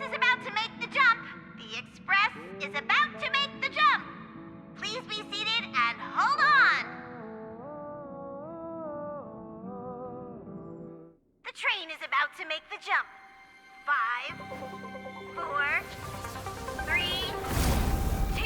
is about to make the jump. The Express is about to make the jump. Please be seated and hold on. The train is about to make the jump. 5, 4, 3, 2,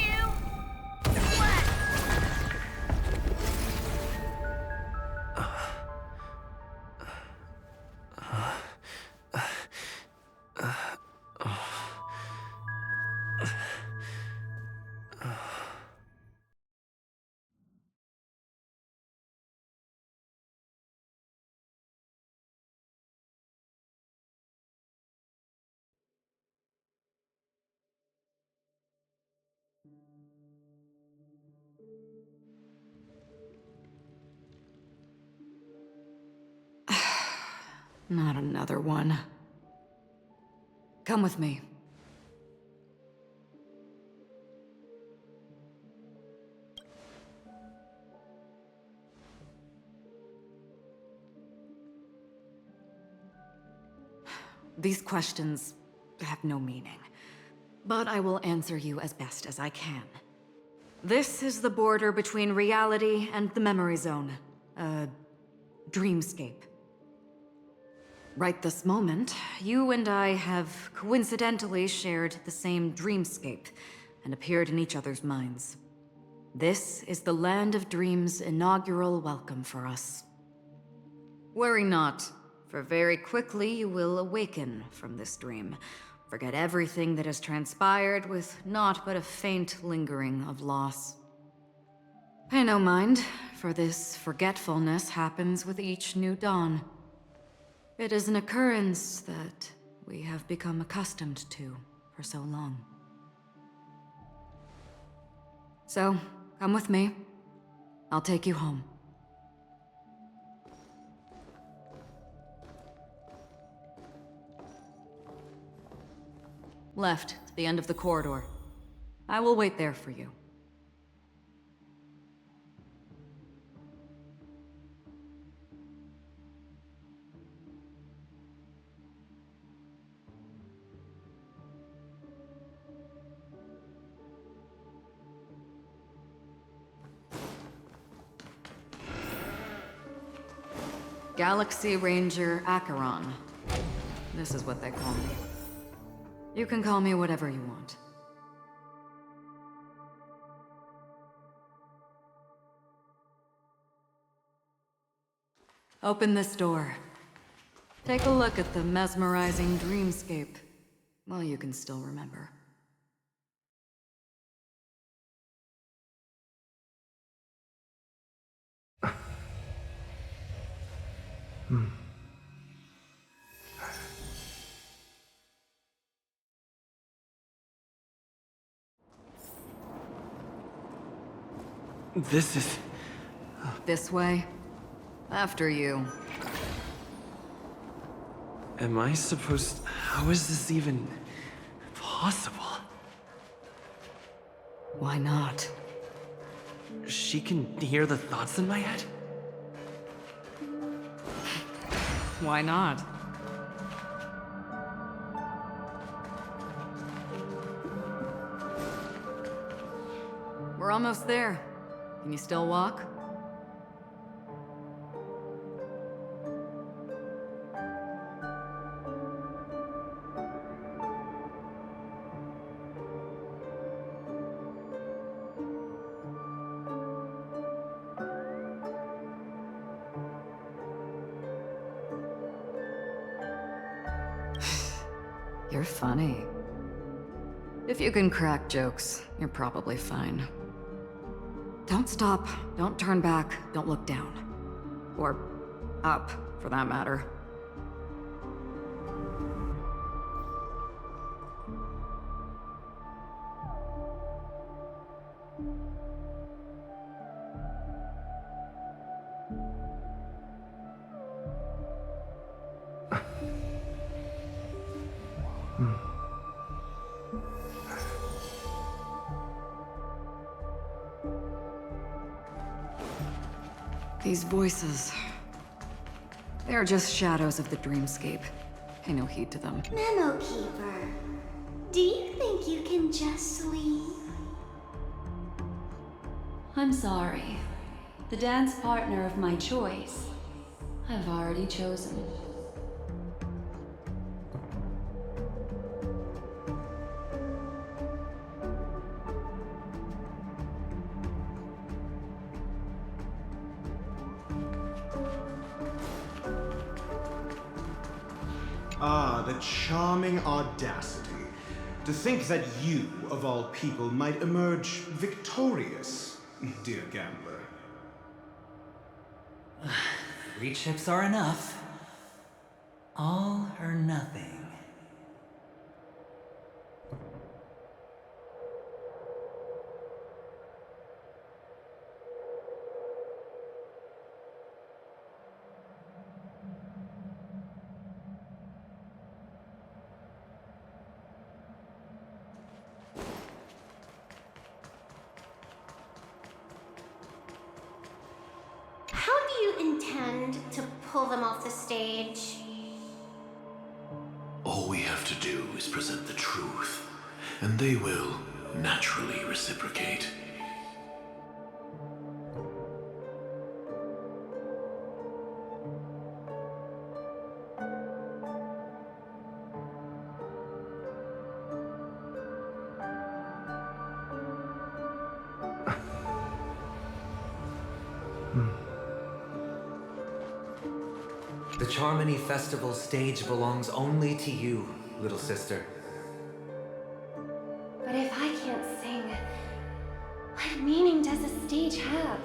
Not another one. Come with me. These questions have no meaning, but I will answer you as best as I can. This is the border between reality and the memory zone, a dreamscape. Right this moment, you and I have coincidentally shared the same dreamscape and appeared in each other's minds. This is the Land of Dreams' inaugural welcome for us. Worry not, for very quickly you will awaken from this dream, forget everything that has transpired with naught but a faint lingering of loss. Pay no mind, for this forgetfulness happens with each new dawn. It is an occurrence that we have become accustomed to for so long. So, come with me. I'll take you home. Left, to the end of the corridor. I will wait there for you. Galaxy Ranger Acheron. This is what they call me. You can call me whatever you want. Open this door. Take a look at the mesmerizing dreamscape while you can still remember. This is... This way. After you. Am I supposed... How is this even... possible? Why not? She can hear the thoughts in my head? Why not? We're almost there. Can you still walk? You're funny. If you can crack jokes, you're probably fine. Don't stop, don't turn back, don't look down. Or up, for that matter. These voices... they are just shadows of the dreamscape. Pay no heed to them. Memo Keeper. Do you think you can just leave? I'm sorry. The dance partner of my choice, I've already chosen. Ah, the charming audacity. To think that you, of all people, might emerge victorious, dear gambler. 3 chips are enough. All or nothing. How do you intend to pull them off the stage? All we have to do is present the truth, and they will naturally reciprocate. The Charmony Festival stage belongs only to you, little sister. But if I can't sing, what meaning does the stage have?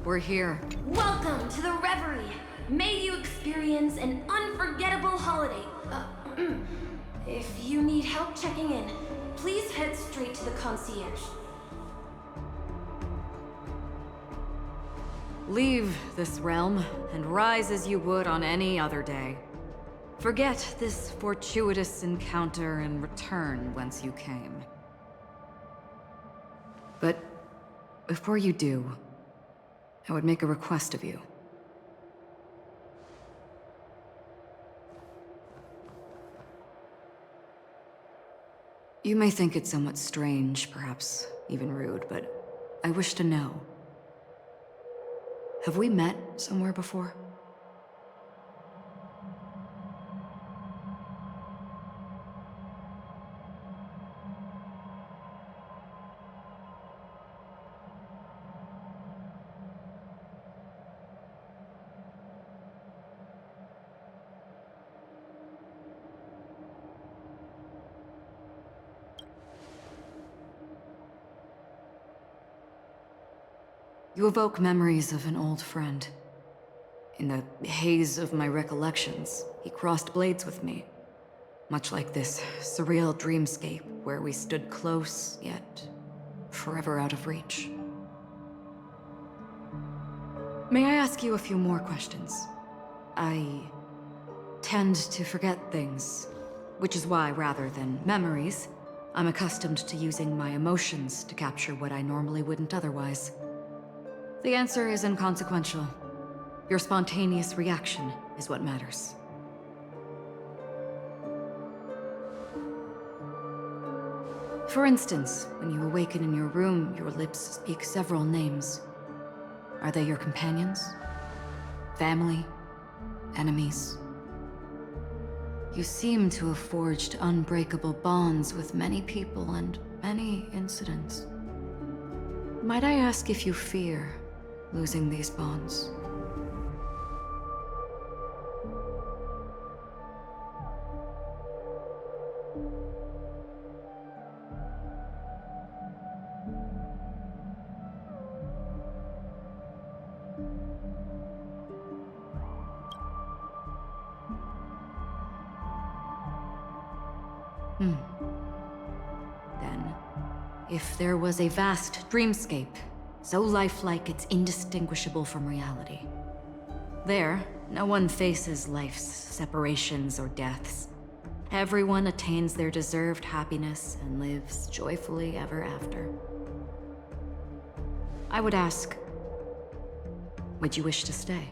We're here. Welcome to the Reverie! May you experience an unforgettable holiday. If you need help checking in, please head straight to the concierge. Leave this realm and rise as you would on any other day. Forget this fortuitous encounter and return whence you came. But before you do, I would make a request of you. You may think it somewhat strange, perhaps even rude, but I wish to know. Have we met somewhere before? You evoke memories of an old friend. In the haze of my recollections, he crossed blades with me. Much like this surreal dreamscape where we stood close, yet forever out of reach. May I ask you a few more questions? I tend to forget things, which is why, rather than memories, I'm accustomed to using my emotions to capture what I normally wouldn't otherwise. The answer is inconsequential. Your spontaneous reaction is what matters. For instance, when you awaken in your room, your lips speak several names. Are they your companions? Family? Enemies? You seem to have forged unbreakable bonds with many people and many incidents. Might I ask if you fear losing these bonds? Then, if there was a vast dreamscape, so lifelike it's indistinguishable from reality, there, no one faces life's separations or deaths. Everyone attains their deserved happiness and lives joyfully ever after. I would ask, would you wish to stay?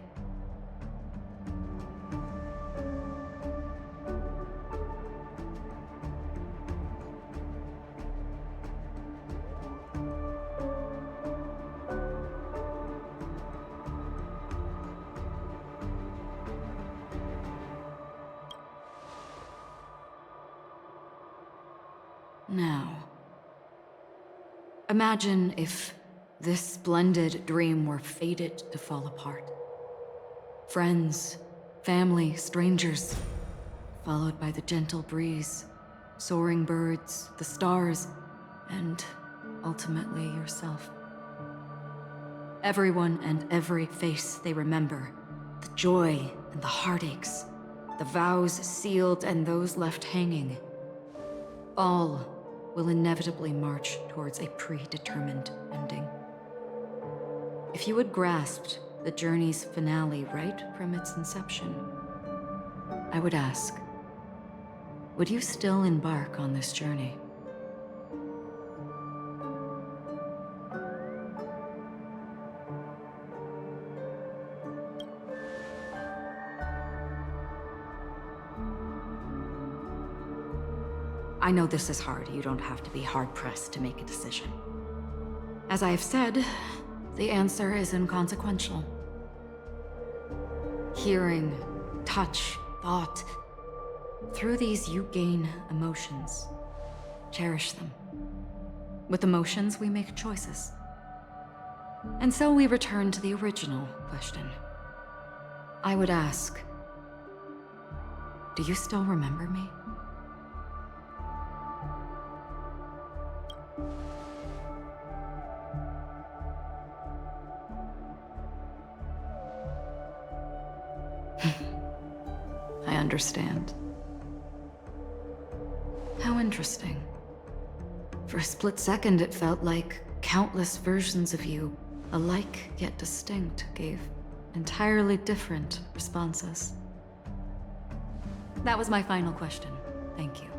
Now, imagine if this splendid dream were fated to fall apart. Friends, family, strangers, followed by the gentle breeze, soaring birds, the stars, and ultimately yourself. Everyone and every face they remember, the joy and the heartaches, the vows sealed and those left hanging, all will inevitably march towards a predetermined ending. If you had grasped the journey's finale right from its inception, I would ask, would you still embark on this journey? I know this is hard. You don't have to be hard-pressed to make a decision. As I have said, the answer is inconsequential. Hearing, touch, thought. Through these you gain emotions. Cherish them. With emotions, we make choices. And so we return to the original question. I would ask, do you still remember me? I understand. How interesting. For a split second, it felt like countless versions of you, alike yet distinct, gave entirely different responses. That was my final question. Thank you.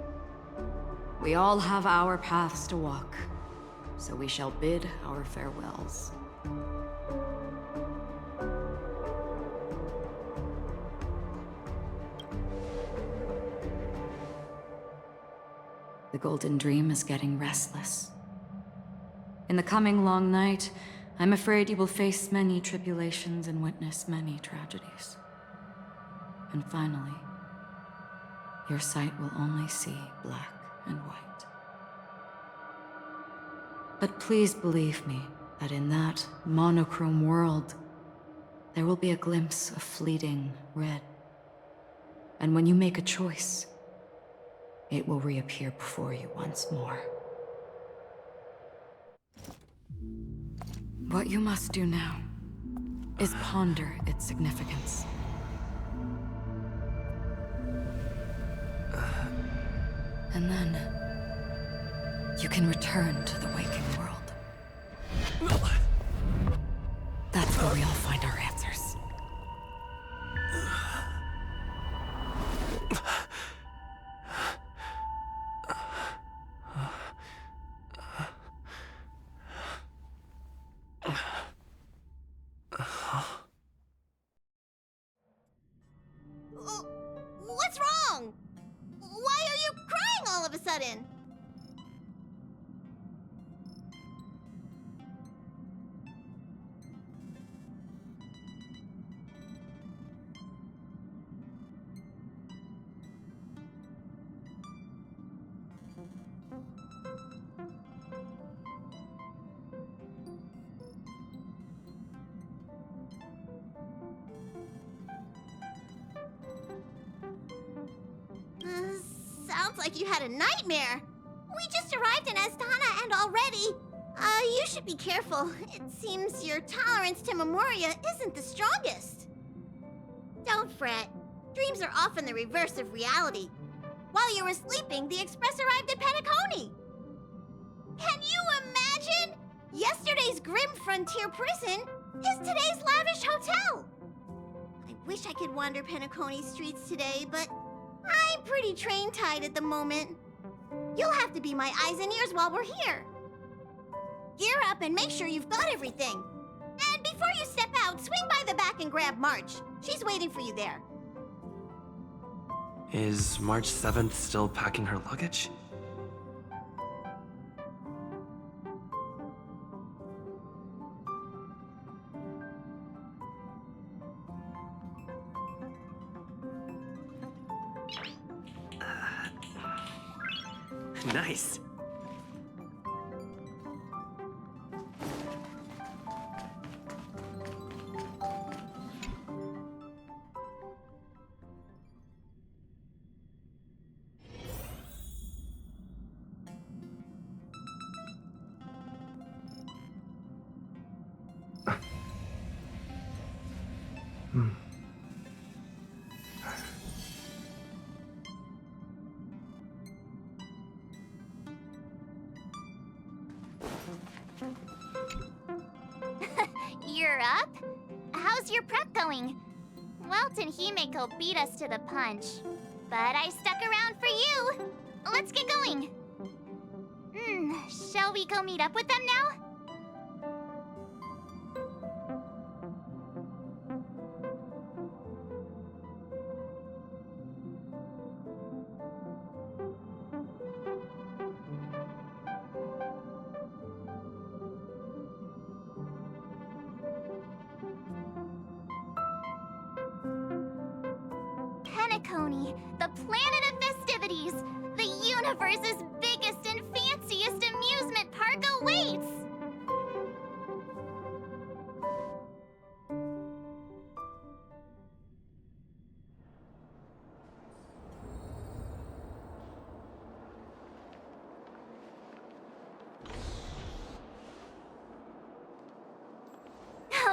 We all have our paths to walk, so we shall bid our farewells. The Golden Dream is getting restless. In the coming long night, I'm afraid you will face many tribulations and witness many tragedies. And finally, your sight will only see black and white. But please believe me that in that monochrome world, there will be a glimpse of fleeting red. And when you make a choice, it will reappear before you once more. What you must do now is ponder its significance. And then you can return to the waking world. That's where we all find our answers. What's wrong? Why are you crying all of a sudden? Sounds like you had a nightmare. We just arrived in Astana and already... You should be careful. It seems your tolerance to Memoria isn't the strongest. Don't fret. Dreams are often the reverse of reality. While you were sleeping, the Express arrived at Penacony. Can you imagine? Yesterday's grim frontier prison is today's lavish hotel. I wish I could wander Penacony's streets today, but I'm pretty train-tied at the moment. You'll have to be my eyes and ears while we're here. Gear up and make sure you've got everything. And before you step out, swing by the back and grab March. She's waiting for you there. Is March 7th still packing her luggage? Nice. You're up? How's your prep going? Welt and Himeko beat us to the punch, but I stuck around for you. Let's get going. Shall we go meet up with them now? Penacony, the planet of festivities, the universe's biggest and fanciest amusement park awaits!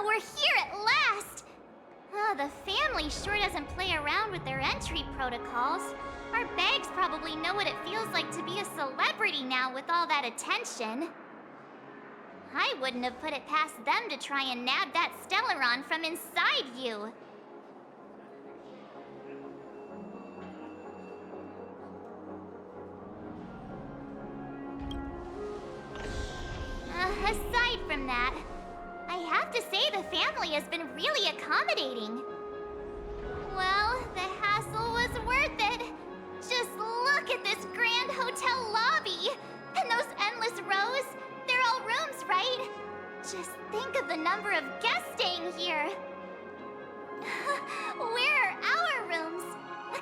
We're here at last! The family sure doesn't play around with their entry protocols. Our bags probably know what it feels like to be a celebrity now with all that attention. I wouldn't have put it past them to try and nab that Stellaron from inside you. Aside from that, I have to say the family has been really accommodating. Well, the hassle was worth it. Just look at this grand hotel lobby. And those endless rows. They're all rooms, right? Just think of the number of guests staying here. Where are our rooms?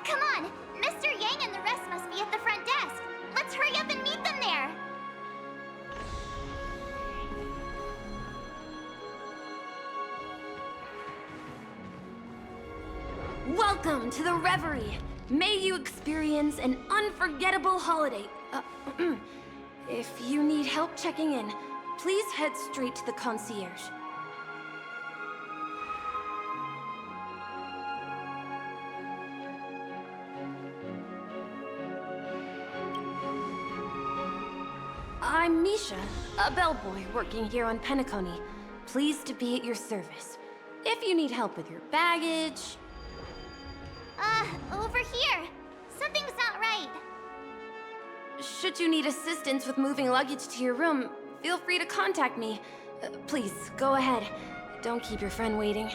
Come on, Mr. Yang and the rest must be at the front desk. Let's hurry up and meet them there. Welcome to the Reverie. May you experience an unforgettable holiday. If you need help checking in, please head straight to the concierge. I'm Misha, a bellboy working here on Penacony. Pleased to be at your service. If you need help with your baggage... Over here. Something's not right. Should you need assistance with moving luggage to your room, feel free to contact me. Please, go ahead. Don't keep your friend waiting.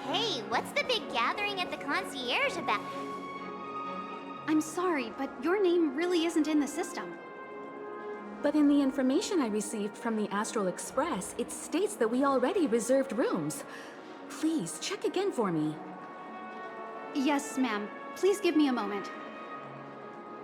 Hey, what's the big gathering at the concierge about? I'm sorry, but your name really isn't in the system. But in the information I received from the Astral Express, it states that we already reserved rooms. Please, check again for me. Yes, ma'am. Please give me a moment.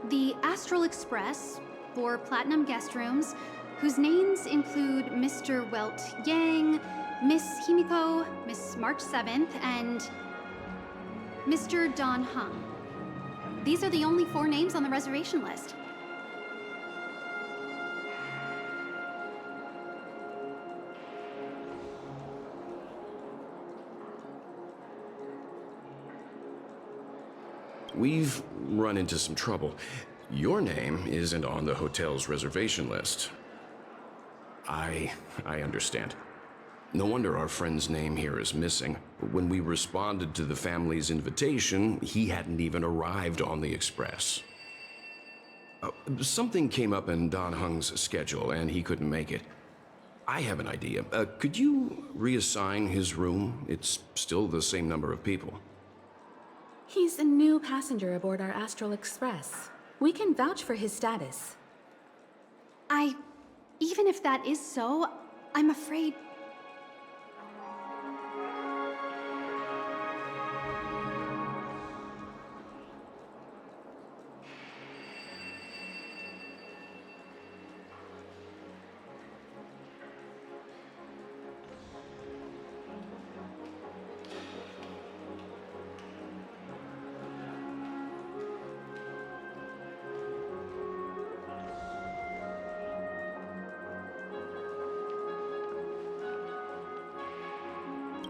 The Astral Express, 4 platinum guest rooms, whose names include Mr. Welt Yang, Miss Himiko, Miss March 7th, and Mr. Don Hung. These are the only 4 names on the reservation list. We've run into some trouble. Your name isn't on the hotel's reservation list. I understand. No wonder our friend's name here is missing. When we responded to the family's invitation, he hadn't even arrived on the express. Something came up in Don Hung's schedule, and he couldn't make it. I have an idea. Could you reassign his room? It's still the same number of people. He's a new passenger aboard our Astral Express. We can vouch for his status. Even if that is so, I'm afraid...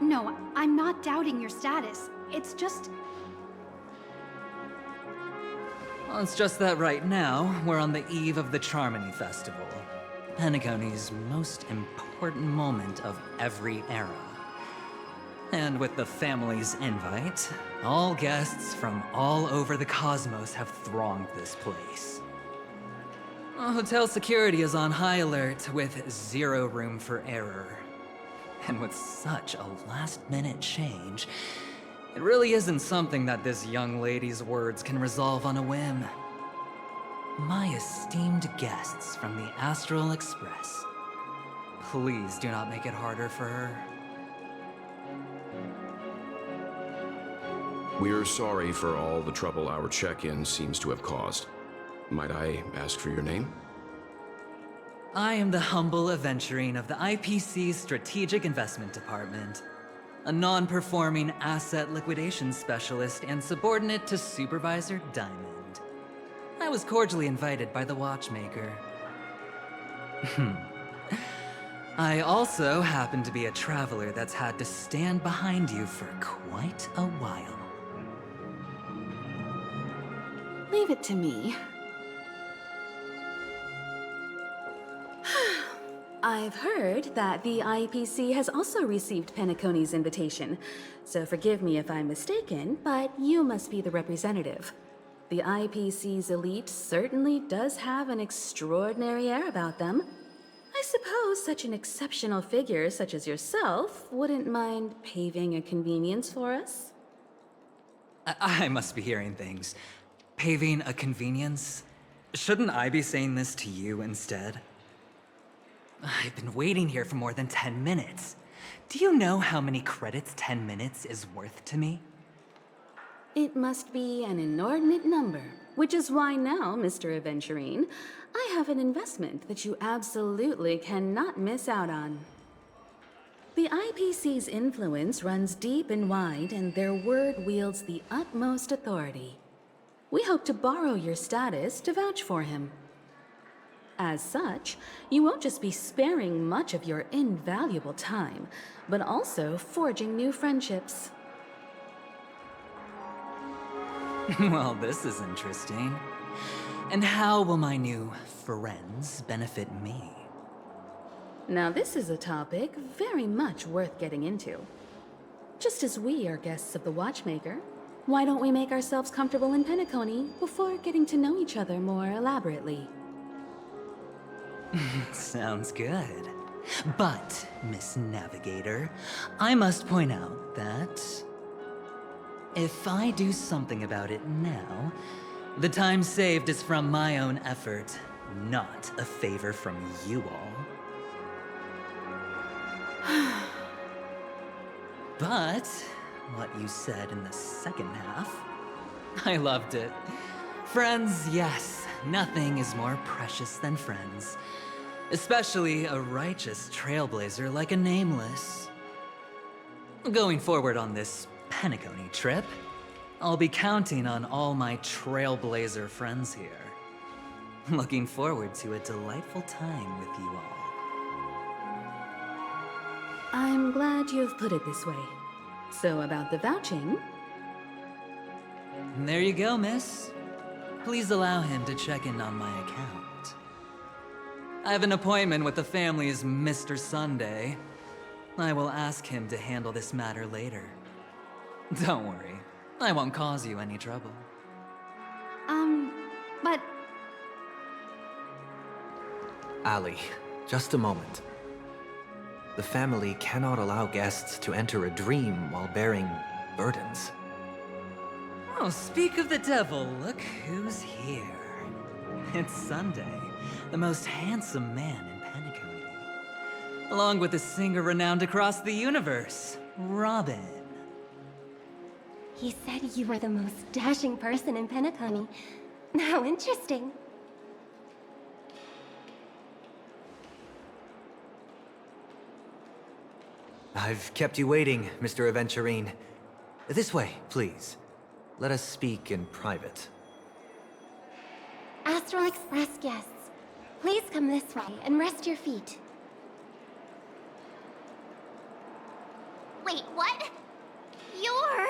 No, I'm not doubting your status. It's just... Well, it's just that right now, we're on the eve of the Charmony Festival. Penacony's most important moment of every era. And with the family's invite, all guests from all over the cosmos have thronged this place. Hotel security is on high alert with 0 room for error. And with such a last-minute change, it really isn't something that this young lady's words can resolve on a whim. My esteemed guests from the Astral Express, please do not make it harder for her. We're sorry for all the trouble our check-in seems to have caused. Might I ask for your name? I am the humble aventurine of the IPC's Strategic Investment Department, a non-performing asset liquidation specialist and subordinate to Supervisor Diamond. I was cordially invited by the watchmaker. I also happen to be a traveler that's had to stand behind you for quite a while. Leave it to me. I've heard that the IPC has also received Penacony's invitation, so forgive me if I'm mistaken, but you must be the representative. The IPC's elite certainly does have an extraordinary air about them. I suppose such an exceptional figure such as yourself wouldn't mind paving a convenience for us? I must be hearing things. Paving a convenience? Shouldn't I be saying this to you instead? I've been waiting here for more than 10 minutes. Do you know how many credits 10 minutes is worth to me? It must be an inordinate number, which is why now, Mr. Aventurine, I have an investment that you absolutely cannot miss out on. The IPC's influence runs deep and wide, and their word wields the utmost authority. We hope to borrow your status to vouch for him. As such, you won't just be sparing much of your invaluable time, but also forging new friendships. Well, this is interesting. And how will my new friends benefit me? Now this is a topic very much worth getting into. Just as we are guests of the Watchmaker, why don't we make ourselves comfortable in Penacony before getting to know each other more elaborately? Sounds good. But, Miss Navigator, I must point out that if I do something about it now, the time saved is from my own effort, not a favor from you all. But what you said in the second half, I loved it. Friends, yes, nothing is more precious than friends. Especially a righteous trailblazer like a Nameless. Going forward on this Penacony trip, I'll be counting on all my trailblazer friends here. Looking forward to a delightful time with you all. I'm glad you've put it this way. So about the vouching... There you go, miss. Please allow him to check in on my account. I have an appointment with the family's Mr. Sunday. I will ask him to handle this matter later. Don't worry, I won't cause you any trouble. But... Ali, just a moment. The family cannot allow guests to enter a dream while bearing burdens. Oh, speak of the devil, look who's here. It's Sunday, the most handsome man in Penacony. Along with a singer renowned across the universe, Robin. He said you were the most dashing person in Penacony. How interesting. I've kept you waiting, Mr. Aventurine. This way, please. Let us speak in private. Astral Express guests, please come this way and rest your feet. Wait, what? You're...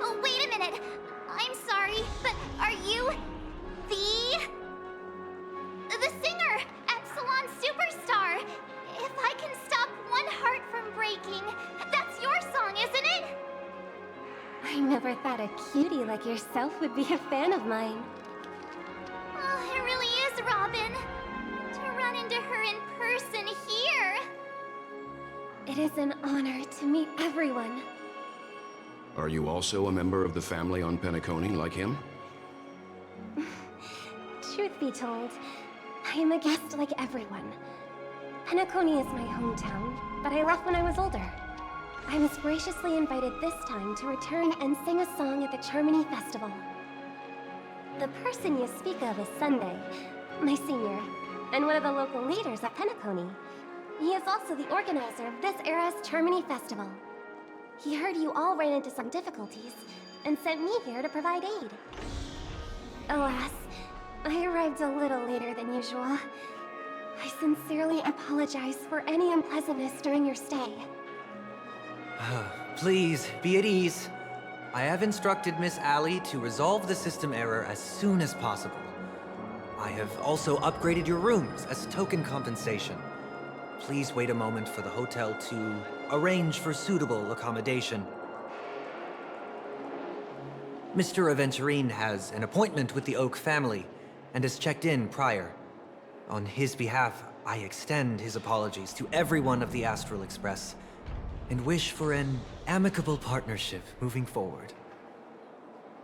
Oh, wait a minute. I'm sorry, but are you the singer, Epsilon Superstar? If I can stop one heart from breaking, that's your song, isn't it? I never thought a cutie like yourself would be a fan of mine. Oh, it really is, Robin. To run into her in person here. It is an honor to meet everyone. Are you also a member of the family on Penacony like him? Truth be told, I am a guest like everyone. Penacony is my hometown, but I left when I was older. I was graciously invited this time to return and sing a song at the Charmony Festival. The person you speak of is Sunday, my senior, and one of the local leaders at Penacony. He is also the organizer of this era's Charmony Festival. He heard you all ran into some difficulties, and sent me here to provide aid. Alas, I arrived a little later than usual. I sincerely apologize for any unpleasantness during your stay. Please, be at ease. I have instructed Miss Ali to resolve the system error as soon as possible. I have also upgraded your rooms as token compensation. Please wait a moment for the hotel to arrange for suitable accommodation. Mr. Aventurine has an appointment with the Oak family and has checked in prior. On his behalf, I extend his apologies to everyone of the Astral Express and wish for an amicable partnership moving forward.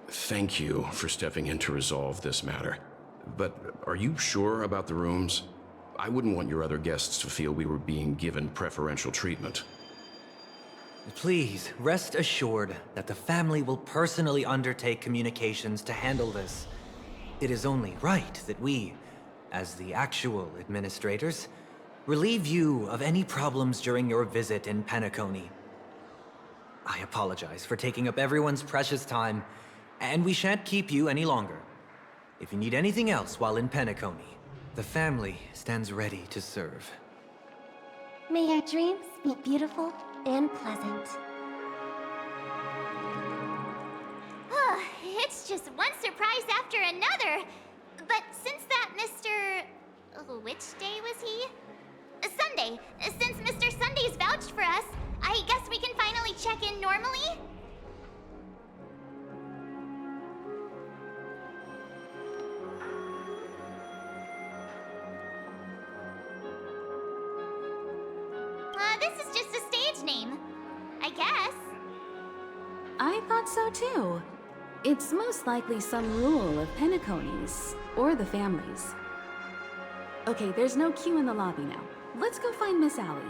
Thank you for stepping in to resolve this matter. But are you sure about the rooms? I wouldn't want your other guests to feel we were being given preferential treatment. Please, rest assured that the family will personally undertake communications to handle this. It is only right that we, as the actual administrators, relieve you of any problems during your visit in Penacony. I apologize for taking up everyone's precious time, and we shan't keep you any longer. If you need anything else while in Penacony, the family stands ready to serve. May your dreams be beautiful and pleasant. it's just one surprise after another. But since that Mr... which day was he? Sunday. Since Mr. Sunday's vouched for us, I guess we can finally check in normally? This is just a stage name, I guess. I thought so too. It's most likely some rule of Penacony's, or the family's. Okay, there's no queue in the lobby now. Let's go find Miss Allie.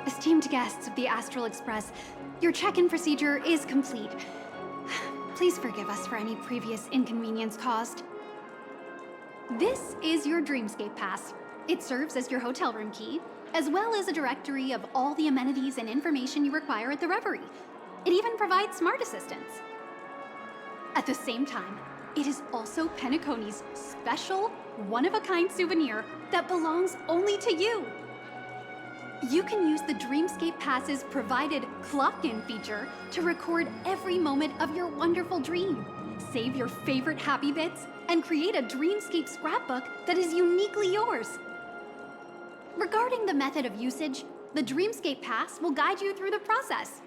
Esteemed guests of the Astral Express, your check-in procedure is complete. Please forgive us for any previous inconvenience caused. This is your Dreamscape Pass. It serves as your hotel room key, as well as a directory of all the amenities and information you require at the Reverie. It even provides smart assistants. At the same time, it is also Penacony's special, one-of-a-kind souvenir that belongs only to you. You can use the Dreamscape Pass's provided clock-in feature to record every moment of your wonderful dream, save your favorite happy bits, and create a Dreamscape scrapbook that is uniquely yours. Regarding the method of usage, the Dreamscape Pass will guide you through the process.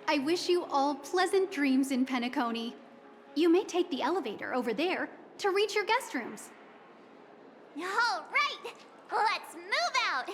I wish you all pleasant dreams in Penacony. You may take the elevator over there to reach your guest rooms. All right, let's move out.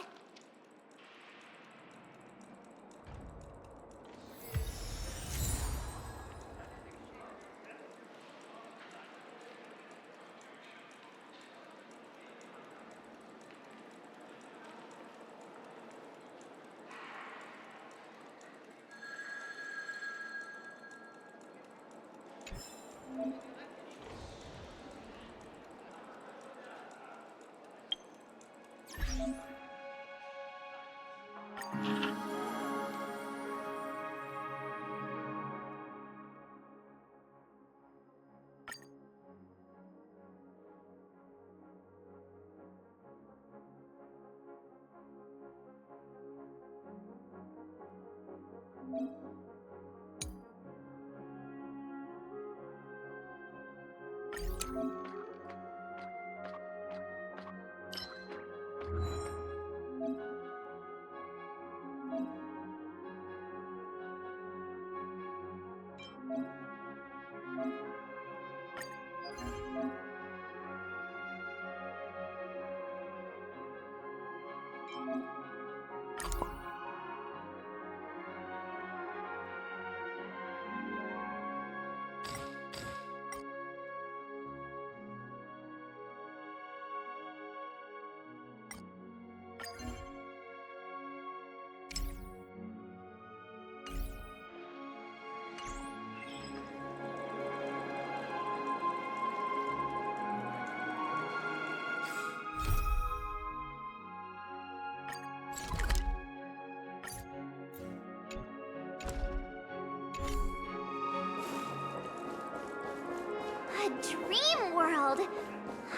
A dream world!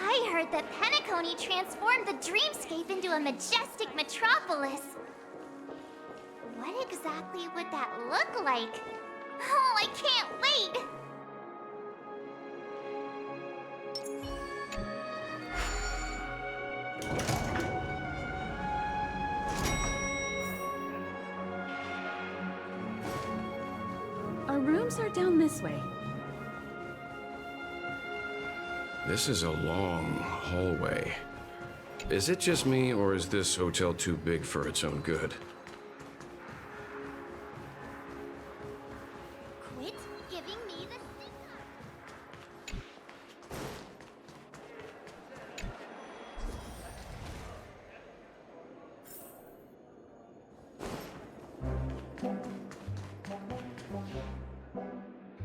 I heard that Penacony transformed the dreamscape into a majestic metropolis. What exactly would that look like? Oh, I can't wait! Our rooms are down this way. This is a long hallway. Is it just me, or is this hotel too big for its own good? Quit giving me the signal!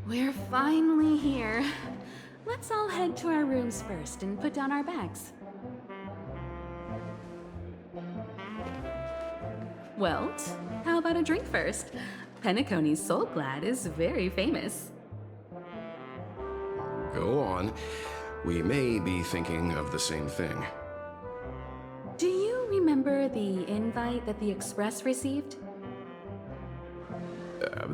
We're finally here. Let's all head to our rooms first and put down our bags. Welt, how about a drink first? Penacony's Soul Glad is very famous. Go on. We may be thinking of the same thing. Do you remember the invite that the Express received?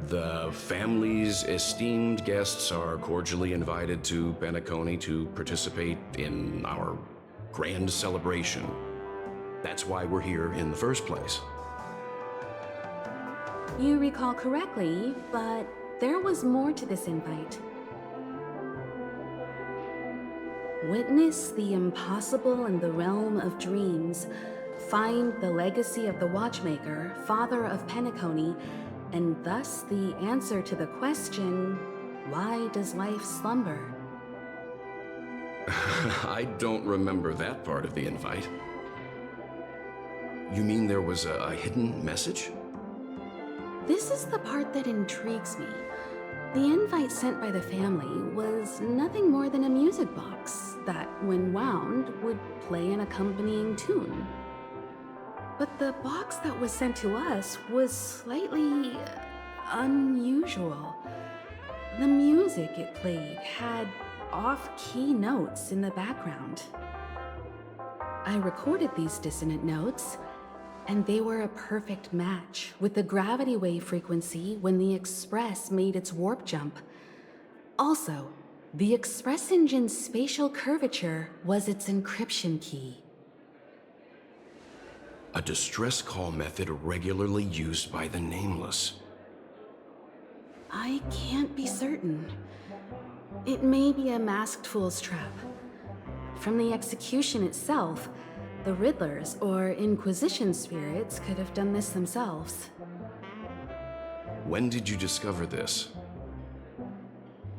The family's esteemed guests are cordially invited to Penacony to participate in our grand celebration. That's why we're here in the first place. You recall correctly, but there was more to this invite. Witness the impossible in the realm of dreams. Find the legacy of the Watchmaker, father of Penacony, and thus the answer to the question, why does life slumber? I don't remember that part of the invite. You mean there was a hidden message? This is the part that intrigues me. The invite sent by the family was nothing more than a music box that, when wound, would play an accompanying tune. But the box that was sent to us was slightly unusual. The music it played had off-key notes in the background. I recorded these dissonant notes, and they were a perfect match with the gravity wave frequency when the Express made its warp jump. Also, the Express engine's spatial curvature was its encryption key. A distress call method regularly used by the Nameless. I can't be certain. It may be a masked fool's trap. From the execution itself, the Riddlers or Inquisition spirits could have done this themselves. When did you discover this?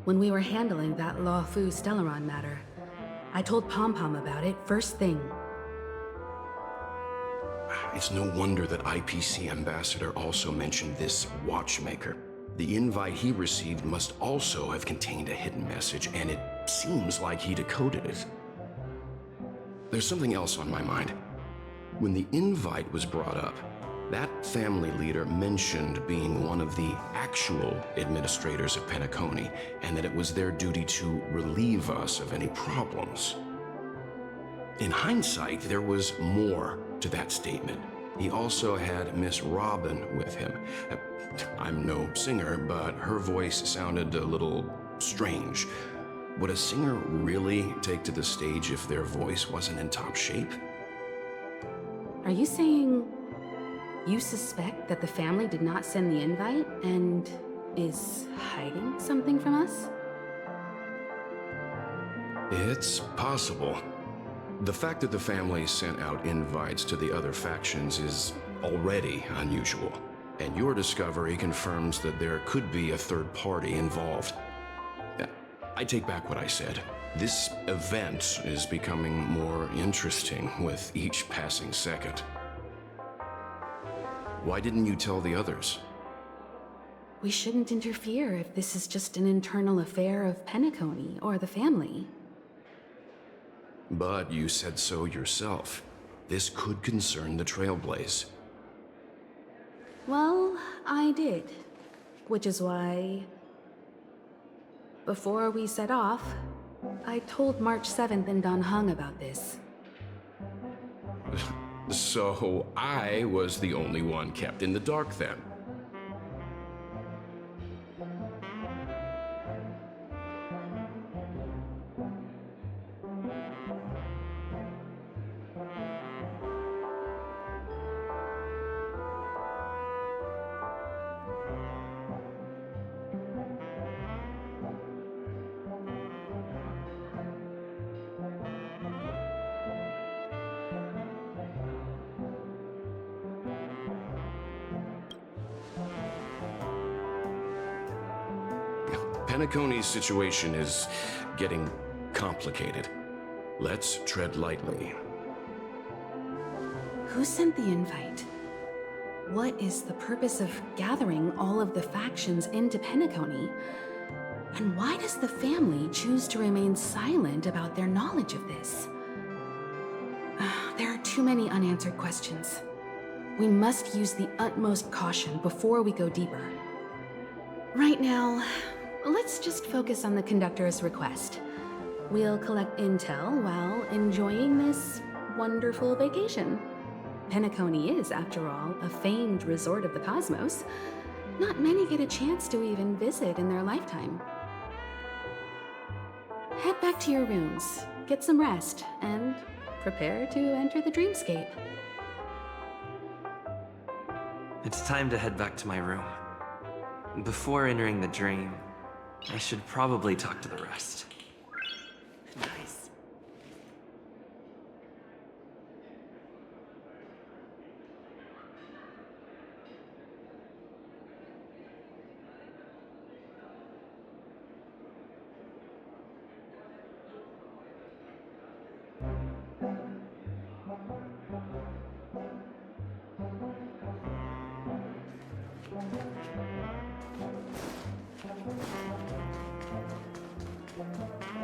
When we were handling that Lawfu Stellaron matter, I told Pom-Pom about it first thing. It's no wonder that IPC Ambassador also mentioned this Watchmaker. The invite he received must also have contained a hidden message, and it seems like he decoded it. There's something else on my mind. When the invite was brought up, that family leader mentioned being one of the actual administrators of Penacony, and that it was their duty to relieve us of any problems. In hindsight, there was more to that statement. He also had Miss Robin with him. I'm no singer, but her voice sounded a little strange. Would a singer really take to the stage if their voice wasn't in top shape? Are you saying you suspect that the family did not send the invite and is hiding something from us? It's possible. The fact that the family sent out invites to the other factions is already unusual, and your discovery confirms that there could be a third party involved. I take back what I said. This event is becoming more interesting with each passing second. Why didn't you tell the others? We shouldn't interfere if this is just an internal affair of Penacony or the family. But you said so yourself. This could concern the Trailblaze. Well, I did. Which is why, before we set off, I told March 7th and Don Hung about this. So I was the only one kept in the dark then. Penacony's situation is getting complicated. Let's tread lightly. Who sent the invite? What is the purpose of gathering all of the factions into Penacony? And why does the family choose to remain silent about their knowledge of this? There are too many unanswered questions. We must use the utmost caution before we go deeper. Right now, let's just focus on the conductor's request. We'll collect intel while enjoying this wonderful vacation. Penacony is, after all, a famed resort of the cosmos. Not many get a chance to even visit in their lifetime. Head back to your rooms, get some rest, and prepare to enter the dreamscape. It's time to head back to my room. Before entering the dream, I should probably talk to the rest. Nice.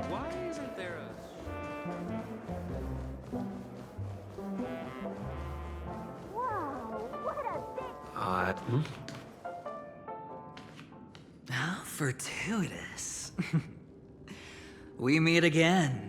Why isn't there a... How fortuitous. We meet again.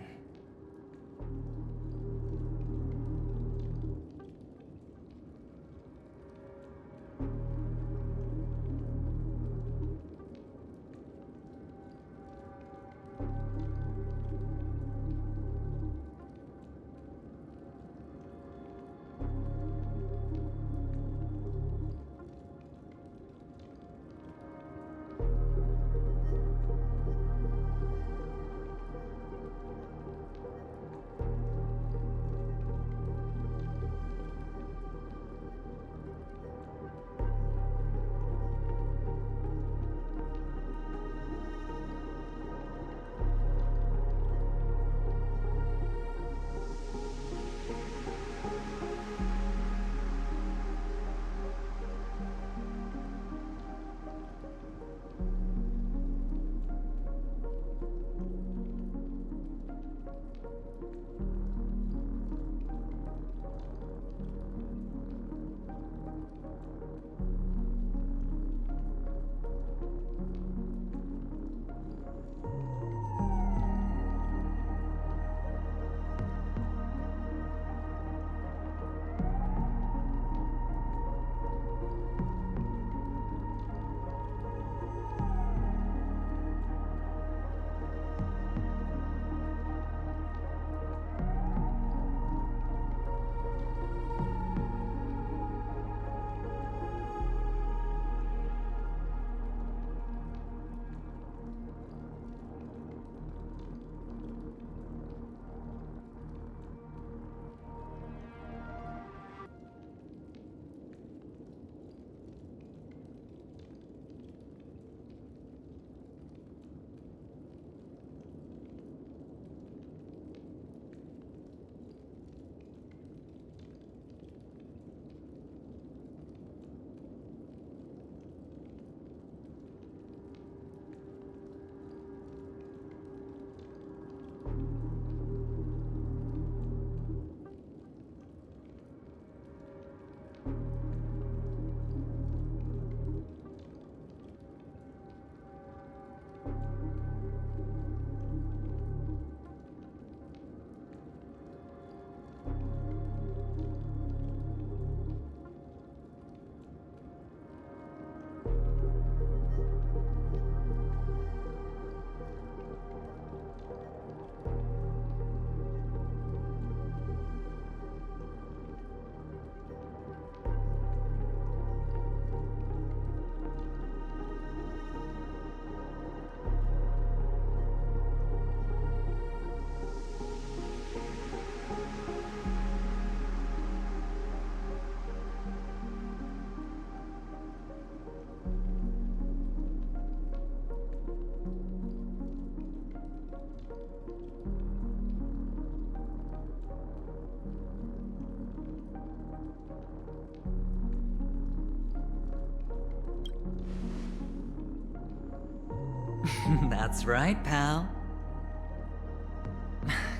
That's right, pal.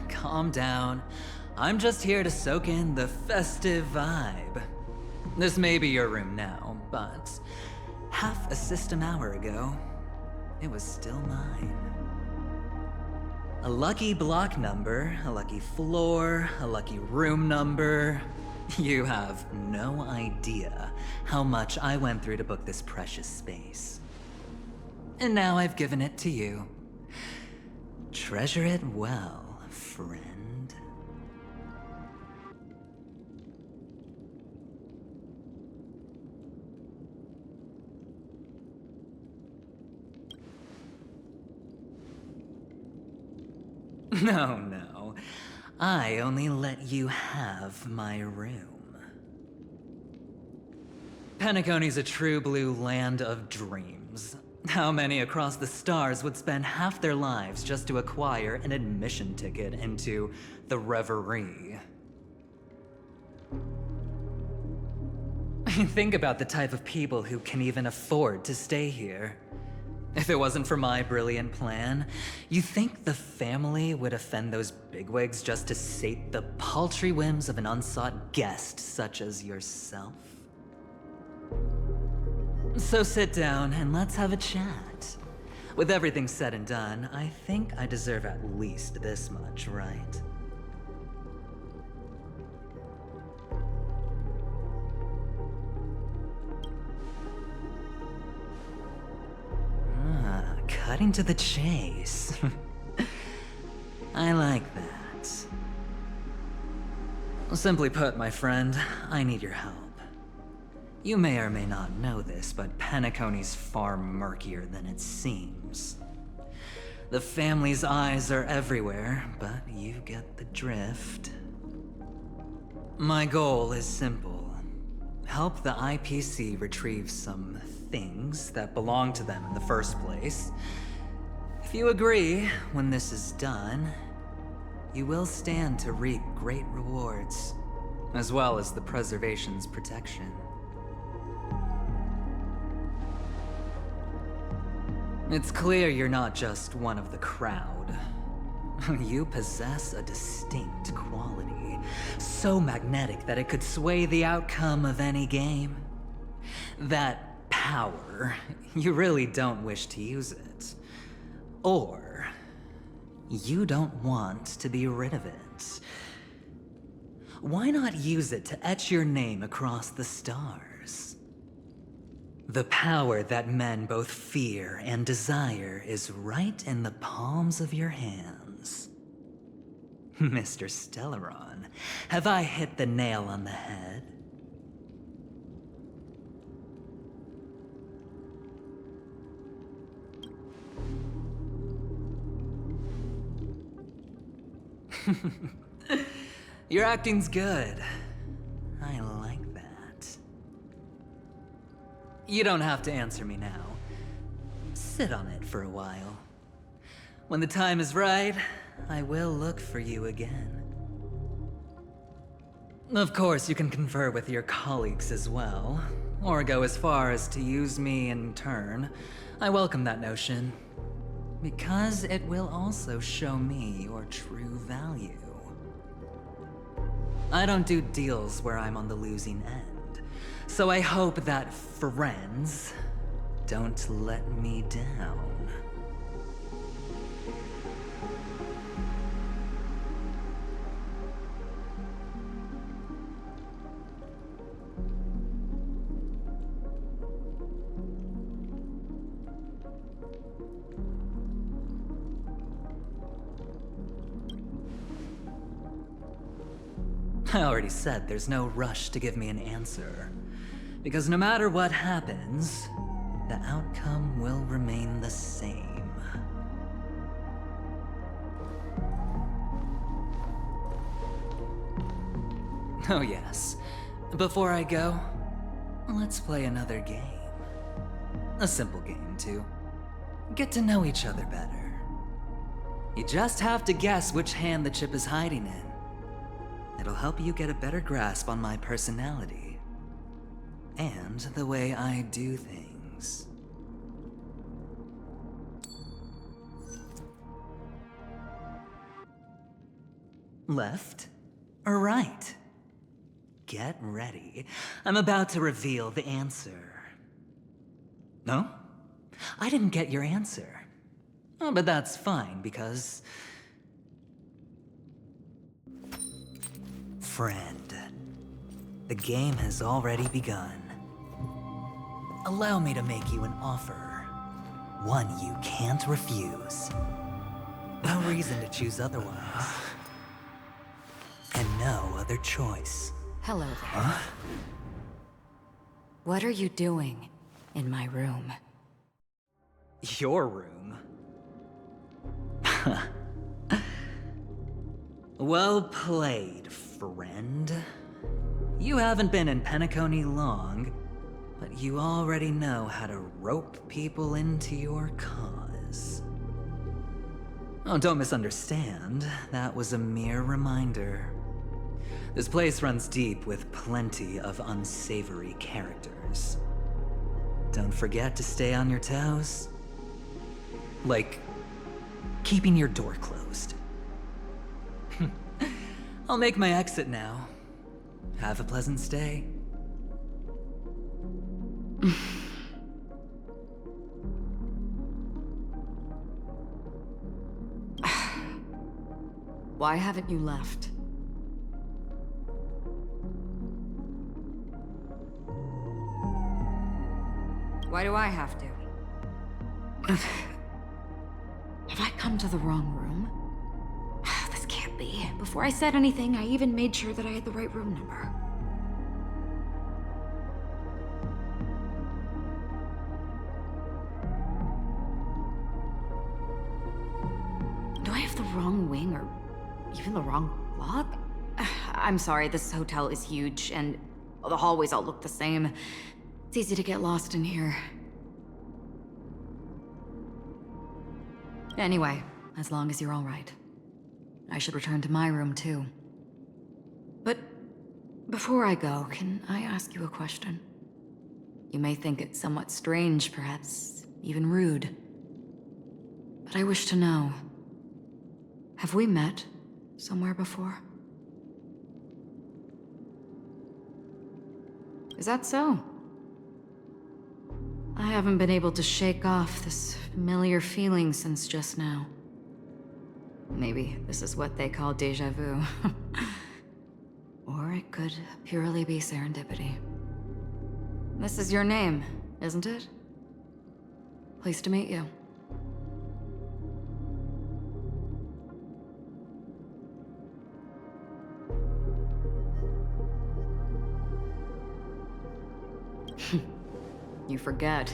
Calm down. I'm just here to soak in the festive vibe. This may be your room now, but half a system hour ago, it was still mine. A lucky block number, a lucky floor, a lucky room number. You have no idea how much I went through to book this precious space. And now I've given it to you. Treasure it well, friend. No. I only let you have my room. Penacony's a true blue land of dreams. How many across the stars would spend half their lives just to acquire an admission ticket into the Reverie? Think about the type of people who can even afford to stay here. If it wasn't for my brilliant plan, you think the family would offend those bigwigs just to sate the paltry whims of an unsought guest such as yourself? So sit down and let's have a chat. With everything said and done, I think I deserve at least this much, right? Cutting to the chase. I like that. Simply put, my friend, I need your help. You may or may not know this, but Penacony's far murkier than it seems. The family's eyes are everywhere, but you get the drift. My goal is simple. Help the IPC retrieve some things that belong to them in the first place. If you agree, when this is done, you will stand to reap great rewards, as well as the preservation's protection. It's clear you're not just one of the crowd. You possess a distinct quality, so magnetic that it could sway the outcome of any game. That power, you really don't wish to use it. Or, you don't want to be rid of it. Why not use it to etch your name across the stars? The power that men both fear and desire is right in the palms of your hands. Mr. Stellaron, have I hit the nail on the head? Your acting's good. I like that. You don't have to answer me now. Sit on it for a while. When the time is right, I will look for you again. Of course, you can confer with your colleagues as well, or go as far as to use me in turn. I welcome that notion, because it will also show me your true value. I don't do deals where I'm on the losing end, so I hope that friends don't let me down. I already said there's no rush to give me an answer, because no matter what happens, the outcome will remain the same. Oh yes, before I go, let's play another game. A simple game, too. Get to know each other better. You just have to guess which hand the chip is hiding in. It'll help you get a better grasp on my personality and, and, the way I do things. left, or right? Get ready. I'm about to reveal the answer. No? I didn't get your answer. Oh, but that's fine, because... Friend, the game has already begun. Allow me to make you an offer. One you can't refuse. No reason to choose otherwise. And no other choice. Hello there. Huh? What are you doing in my room? Your room? Well played, friend. You haven't been in Penacony long, but you already know how to rope people into your cause. Oh, don't misunderstand. That was a mere reminder. This place runs deep with plenty of unsavory characters. Don't forget to stay on your toes. Like, keeping your door closed. I'll make my exit now. Have a pleasant stay. Why haven't you left? Why do I have to? Have I come to the wrong room? This can't be. Before I said anything, I even made sure that I had the right room number. Do I have the wrong wing or even the wrong block? I'm sorry, this hotel is huge and the hallways all look the same. It's easy to get lost in here. Anyway, as long as you're all right. I should return to my room too. But before I go, can I ask you a question? You may think it's somewhat strange, perhaps even rude. But I wish to know, have we met somewhere before? Is that so? I haven't been able to shake off this familiar feeling since just now. Maybe this is what they call déjà vu. Or it could purely be serendipity. This is your name, isn't it? Pleased to meet you. You forget.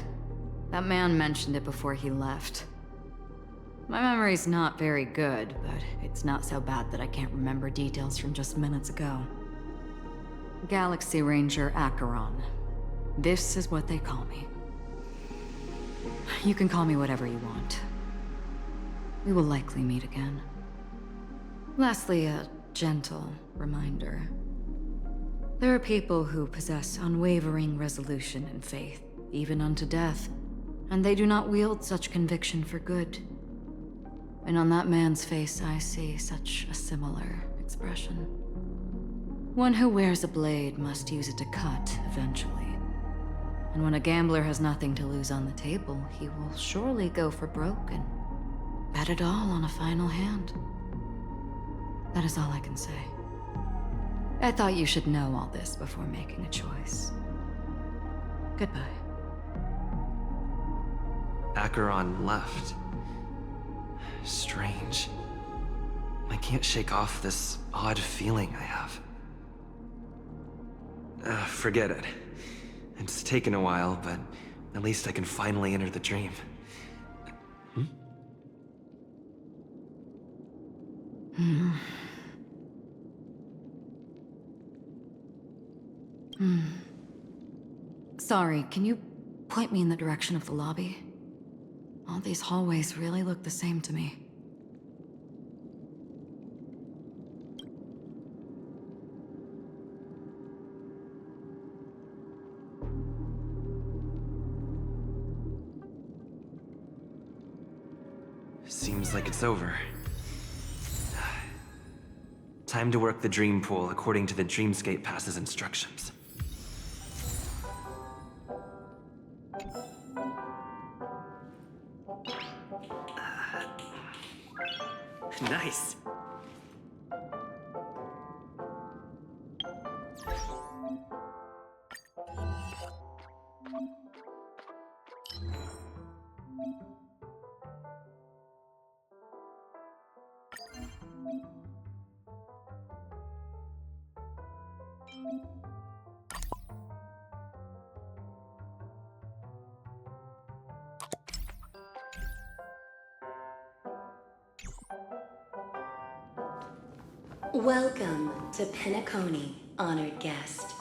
That man mentioned it before he left. My memory's not very good, but it's not so bad that I can't remember details from just minutes ago. Galaxy Ranger Acheron. This is what they call me. You can call me whatever you want. We will likely meet again. Lastly, a gentle reminder. There are people who possess unwavering resolution and faith, even unto death, and they do not wield such conviction for good. And on that man's face, I see such a similar expression. One who wears a blade must use it to cut, eventually. And when a gambler has nothing to lose on the table, he will surely go for broke and bet it all on a final hand. That is all I can say. I thought you should know all this before making a choice. Goodbye. Acheron left. Strange. I can't shake off this odd feeling I have. Forget it. It's taken a while, but at least I can finally enter the dream. Sorry, can you point me in the direction of the lobby? All these hallways really look the same to me. Seems like it's over. Time to work the dream pool according to the Dreamscape Pass's instructions. Nice. Welcome to Penacony, honored guest.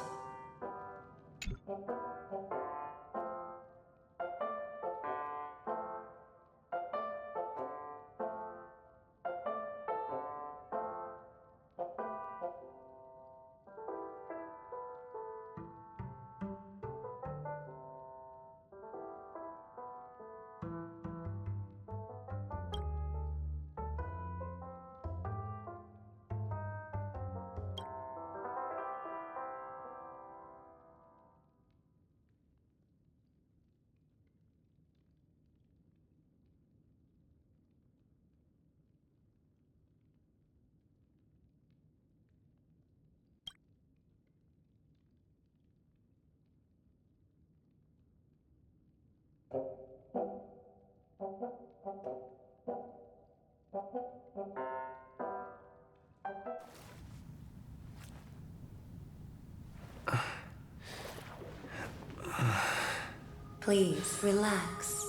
Please relax.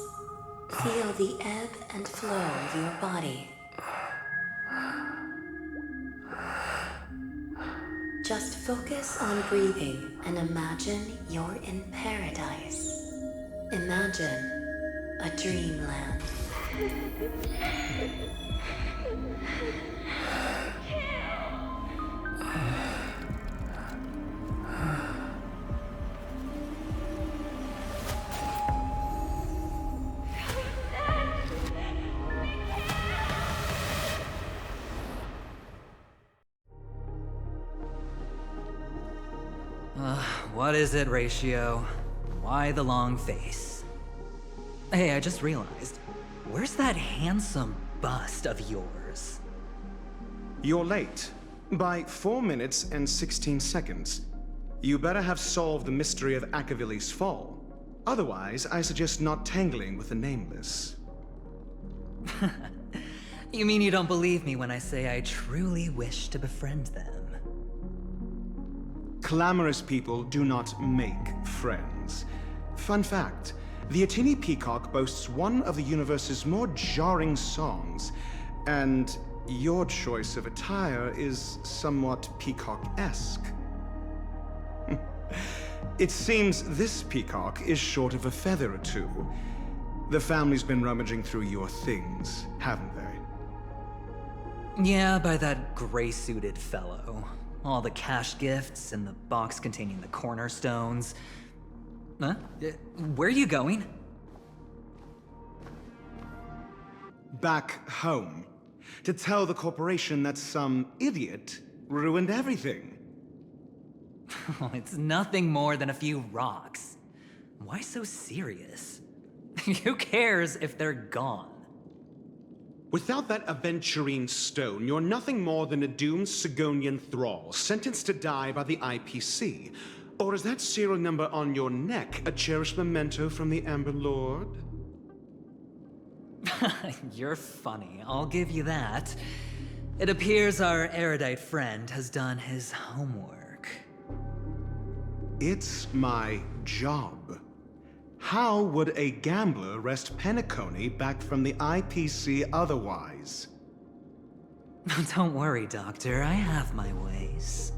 Feel the ebb and flow of your body. Just focus on breathing and imagine you're in paradise. Imagine a dreamland. What is it, Ratio? Why the long face? Hey, I just realized, where's that handsome bust of yours? You're late. By 4 minutes and 16 seconds. You better have solved the mystery of Akavili's fall. Otherwise, I suggest not tangling with the Nameless. You mean you don't believe me when I say I truly wish to befriend them? Clamorous people do not make friends. Fun fact, the Atini Peacock boasts one of the universe's more jarring songs, and your choice of attire is somewhat peacock-esque. It seems this peacock is short of a feather or two. The family's been rummaging through your things, haven't they? Yeah, by that gray-suited fellow. All the cash gifts and the box containing the cornerstones. Huh? Where are you going? Back home. To tell the corporation that some idiot ruined everything. Oh, it's nothing more than a few rocks. Why so serious? Who cares if they're gone? Without that aventurine stone, you're nothing more than a doomed Sigonian thrall, sentenced to die by the IPC. Or is that serial number on your neck a cherished memento from the Amber Lord? You're funny, I'll give you that. It appears our erudite friend has done his homework. It's my job. How would a gambler wrest Penacony back from the IPC otherwise? Don't worry, Doctor, I have my ways.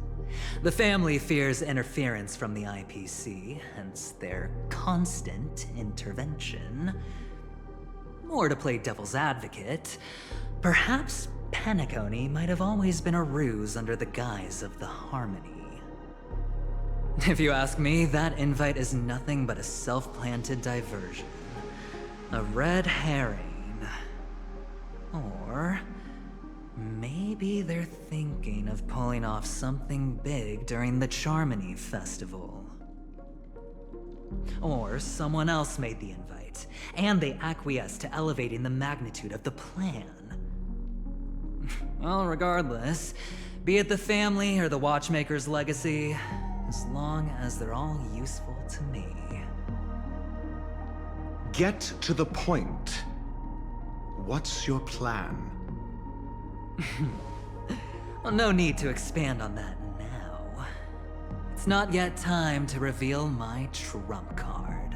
The family fears interference from the IPC, hence their constant intervention. Or to play devil's advocate, perhaps Penacony might have always been a ruse under the guise of the Harmony. If you ask me, that invite is nothing but a self-planted diversion. A red herring. Or Maybe they're thinking of pulling off something big during the Charmony Festival. Or someone else made the invite, and they acquiesced to elevating the magnitude of the plan. Well, regardless, be it the family or the Watchmaker's legacy, as long as they're all useful to me. Get to the point. What's your plan? Well, no need to expand on that now. It's not yet time to reveal my trump card.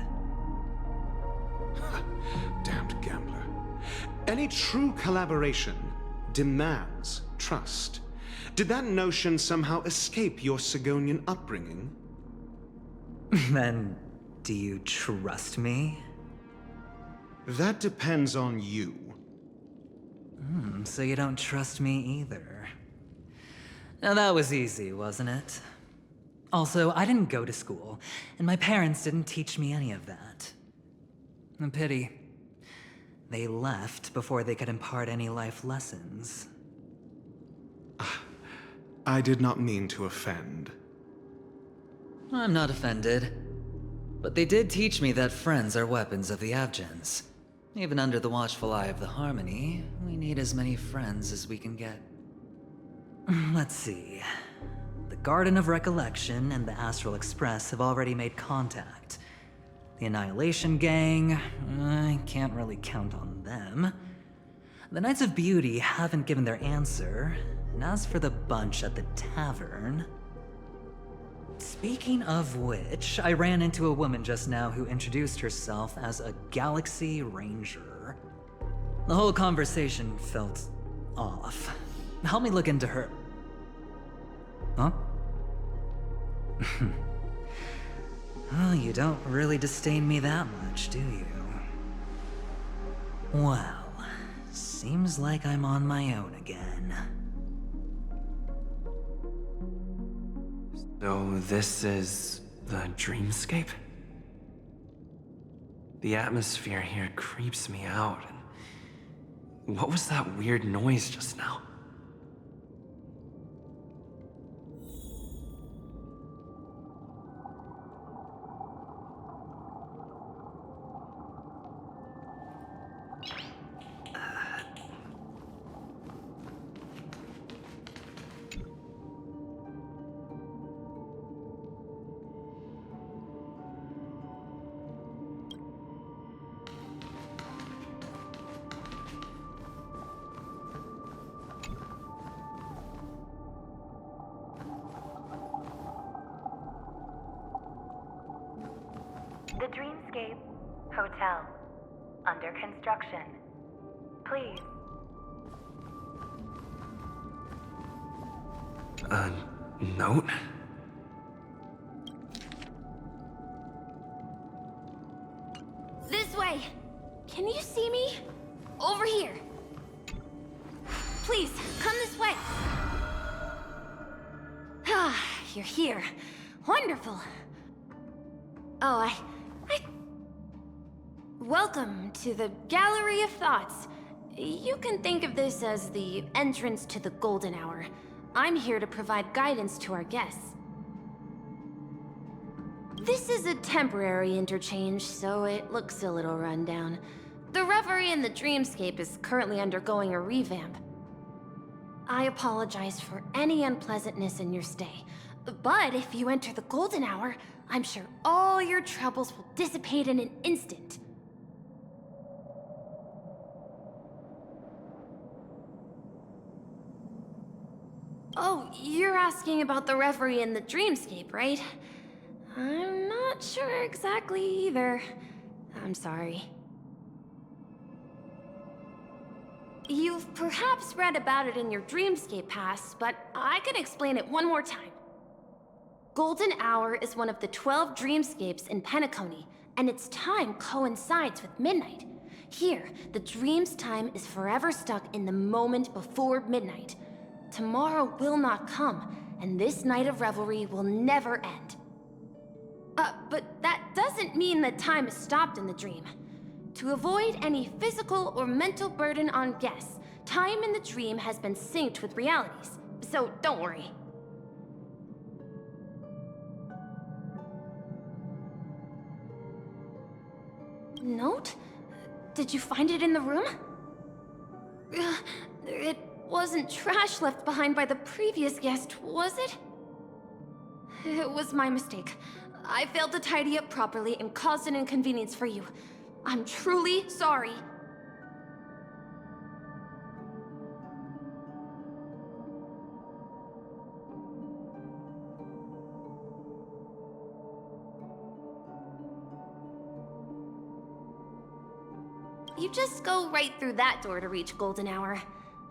Damned gambler. Any true collaboration demands trust. Did that notion somehow escape your Sigonian upbringing? Then, do you trust me? That depends on you. So you don't trust me either. Now that was easy, wasn't it? Also, I didn't go to school, and my parents didn't teach me any of that. A pity. They left before they could impart any life lessons. I did not mean to offend. I'm not offended. But they did teach me that friends are weapons of the Abgens. Even under the watchful eye of the Harmony, we need as many friends as we can get. Let's see. The Garden of Recollection and the Astral Express have already made contact. The Annihilation Gang, I can't really count on them. The Knights of Beauty haven't given their answer, and as for the bunch at the tavern... Speaking of which, I ran into a woman just now who introduced herself as a Galaxy Ranger. The whole conversation felt off. Help me look into her. Huh? Well, you don't really disdain me that much, do you? Well, seems like I'm on my own again. So this is the dreamscape? The atmosphere here creeps me out. And what was that weird noise just now? The Dreamscape Hotel. Under construction. Please. A note? This way! Can you see me? Over here. Please, come this way. Ah, you're here. Wonderful. Oh, I... Welcome to the Gallery of Thoughts. You can think of this as the entrance to the Golden Hour. I'm here to provide guidance to our guests. This is a temporary interchange, so it looks a little rundown. The Reverie in the Dreamscape is currently undergoing a revamp. I apologize for any unpleasantness in your stay, but if you enter the Golden Hour, I'm sure all your troubles will dissipate in an instant. Oh, you're asking about the Reverie in the Dreamscape, right? I'm not sure exactly either. I'm sorry. You've perhaps read about it in your Dreamscape past, but I can explain it one more time. Golden Hour is one of the 12 dreamscapes in Penacony, and its time coincides with midnight. Here, the dream's time is forever stuck in the moment before midnight. Tomorrow will not come, and this night of revelry will never end. But that doesn't mean that time is stopped in the dream. To avoid any physical or mental burden on guests, Time in the dream has been synced with realities, so don't worry. Note? Did you find it in the room? It wasn't trash left behind by the previous guest, was it? It was my mistake. I failed to tidy up properly and caused an inconvenience for you. I'm truly sorry. You just go right through that door to reach Golden Hour.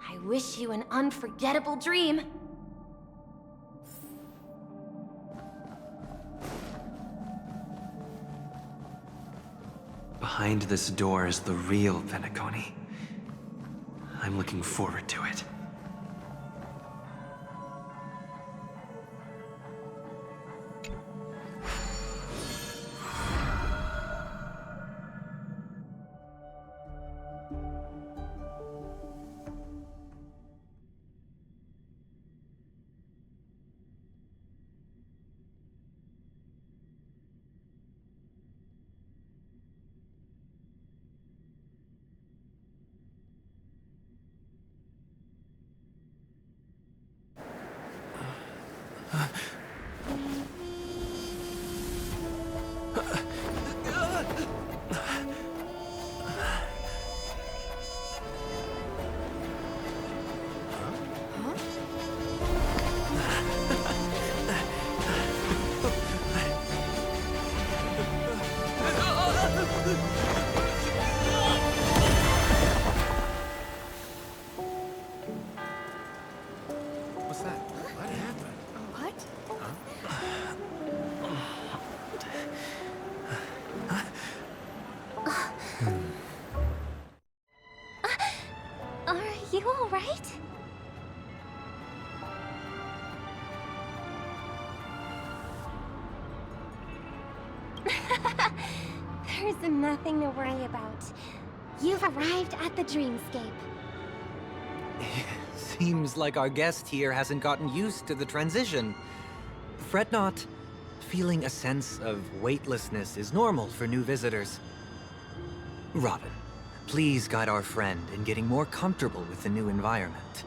I wish you an unforgettable dream. Behind this door is the real Penacony. I'm looking forward to it. You all right? There's nothing to worry about. You've arrived at the dreamscape. Seems like our guest here hasn't gotten used to the transition. Fret not. Feeling a sense of weightlessness is normal for new visitors. Robin, please guide our friend in getting more comfortable with the new environment.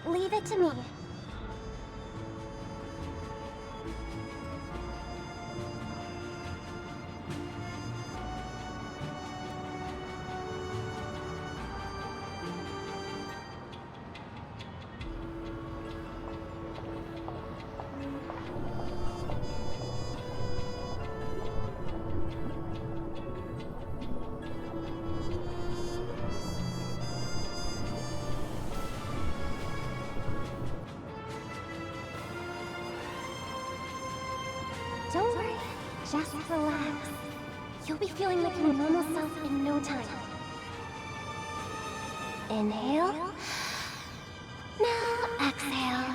Leave it to me. Don't worry, just relax. You'll be feeling like your normal self in no time. Inhale. Now exhale.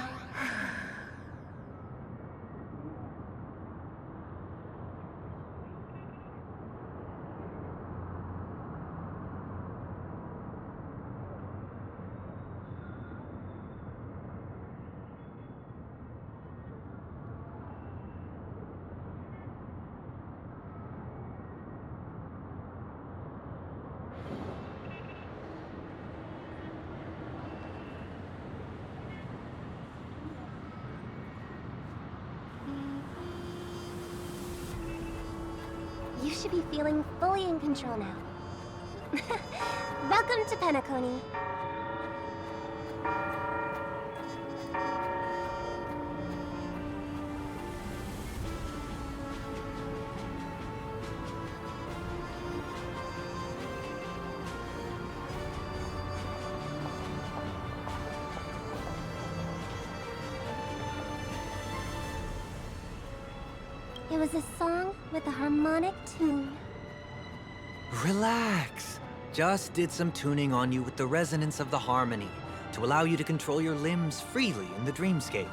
You should be feeling fully in control now. Welcome to Penacony. It was a song with a harmonic tune. Relax. Just did some tuning on you with the resonance of the harmony to allow you to control your limbs freely in the dreamscape.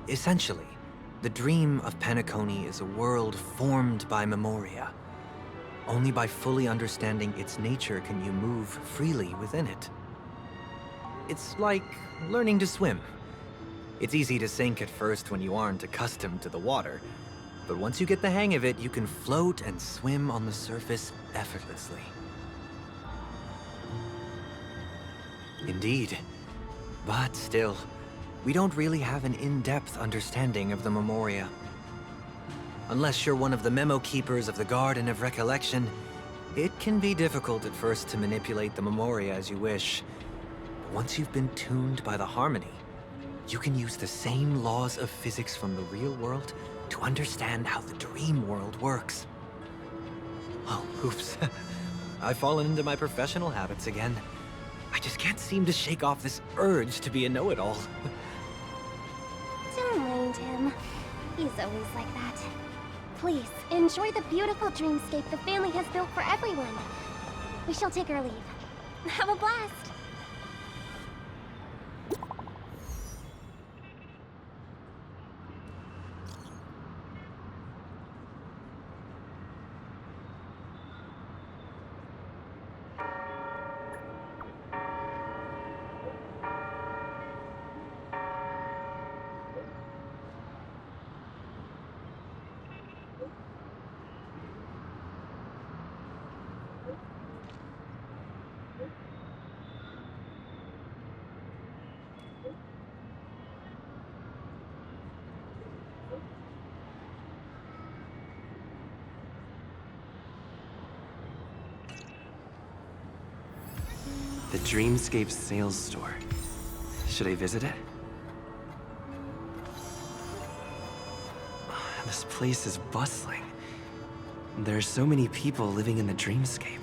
Essentially, the dream of Penacony is a world formed by Memoria. Only by fully understanding its nature can you move freely within it. It's like learning to swim. It's easy to sink at first when you aren't accustomed to the water, but once you get the hang of it, you can float and swim on the surface effortlessly. Indeed. But still, we don't really have an in-depth understanding of the Memoria. Unless you're one of the memo keepers of the Garden of Recollection, it can be difficult at first to manipulate the Memoria as you wish. But once you've been tuned by the harmony, you can use the same laws of physics from the real world to understand how the dream world works. Oh, oops. I've fallen into my professional habits again. I just can't seem to shake off this urge to be a know-it-all. Don't mind him. He's always like that. Please, enjoy the beautiful dreamscape the family has built for everyone. We shall take our leave. Have a blast! The Dreamscape sales store. Should I visit it? This place is bustling. There are so many people living in the Dreamscape.